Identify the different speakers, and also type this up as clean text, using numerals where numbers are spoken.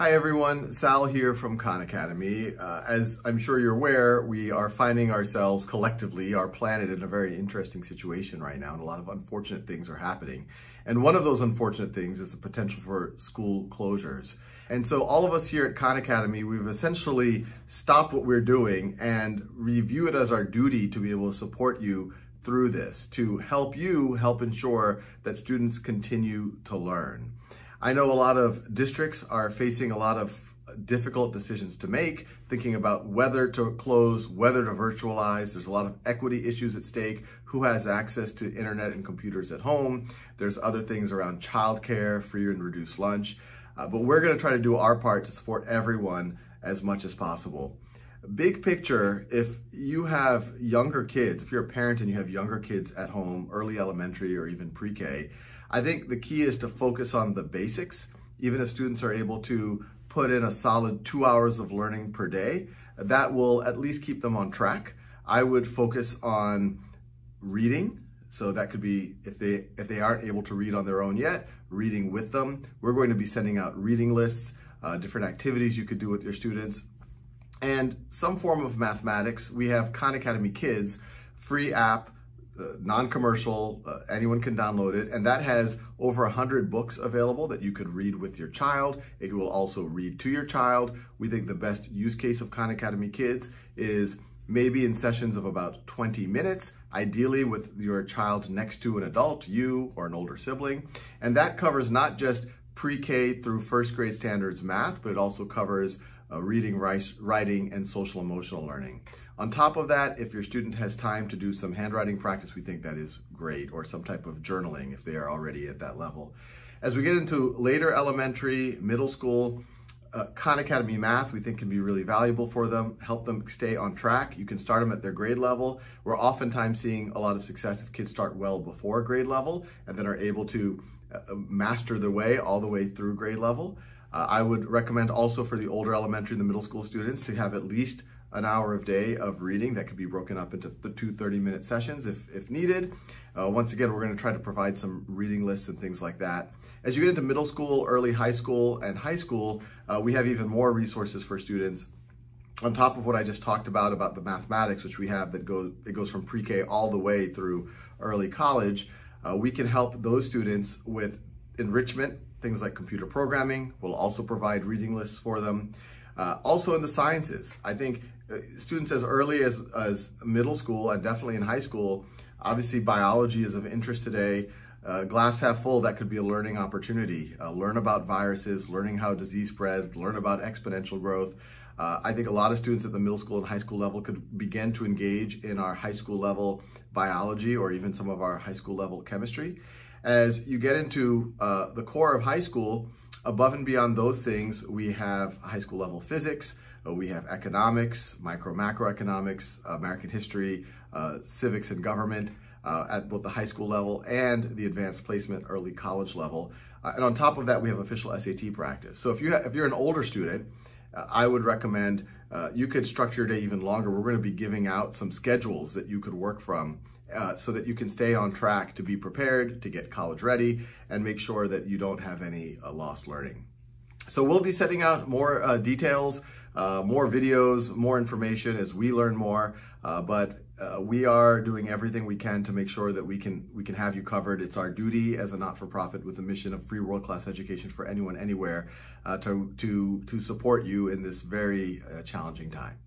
Speaker 1: Hi everyone, Sal here from Khan Academy. As I'm sure you're aware, we are finding ourselves collectively, our planet, in a very interesting situation right now, and a lot of unfortunate things are happening. And one of those unfortunate things is the potential for school closures. And so all of us here at Khan Academy, we've essentially stopped what we're doing and review it as our duty to be able to support you through this, to help you help ensure that students continue to learn. I know a lot of districts are facing a lot of difficult decisions to make, thinking about whether to close, whether to virtualize. There's a lot of equity issues at stake. Who has access to internet and computers at home? There's other things around childcare, free and reduced lunch. But we're going to try to do our part to support everyone as much as possible. Big picture, if you have younger kids, if you're a parent and you have younger kids at home, early elementary or even pre-K, I think the key is to focus on the basics. Even if students are able to put in a solid 2 hours of learning per day, that will at least keep them on track. I would focus on reading. So that could be, if they aren't able to read on their own yet, reading with them. We're going to be sending out reading lists, different activities you could do with your students, and some form of mathematics. We have Khan Academy Kids, free app, non-commercial, anyone can download it, and that has over 100 books available that you could read with your child. It will also read to your child. We think the best use case of Khan Academy Kids is maybe in sessions of about 20 minutes, ideally with your child next to an adult, you or an older sibling. And that covers not just pre-K through first grade standards math, but it also covers reading, writing, and social emotional learning. On top of that, if your student has time to do some handwriting practice, we think that is great, or some type of journaling if they are already at that level. As we get into later elementary, middle school, Khan Academy Math we think can be really valuable for them, help them stay on track. You can start them at their grade level. We're oftentimes seeing a lot of success if kids start well before grade level and then are able to master their way all the way through grade level. I would recommend also for the older elementary and the middle school students to have at least an hour of day of reading that could be broken up into the 2 30-minute sessions if needed. Once again, we're going to try to provide some reading lists and things like that. As you get into middle school, early high school, and high school, we have even more resources for students. On top of what I just talked about the mathematics, which we have it goes from pre-K all the way through early college, we can help those students with enrichment, things like computer programming. We'll also provide reading lists for them. Also in the sciences, I think students as early as middle school and definitely in high school, obviously biology is of interest today. Glass half full, that could be a learning opportunity. Learn about viruses, learning how disease spreads, learn about exponential growth. I think a lot of students at the middle school and high school level could begin to engage in our high school level biology or even some of our high school level chemistry. As you get into the core of high school, above and beyond those things, we have high school level physics, we have economics, macroeconomics, American history, civics and government at both the high school level and the advanced placement early college level. And on top of that, we have official SAT practice. So if you're an older student, I would recommend you could structure your day even longer. We're going to be giving out some schedules that you could work from so that you can stay on track to be prepared, to get college ready, and make sure that you don't have any lost learning. So we'll be sending out more details, more videos, more information as we learn more, but we are doing everything we can to make sure that we can have you covered. It's our duty as a not-for-profit with the mission of free world-class education for anyone, anywhere, to support you in this very challenging time.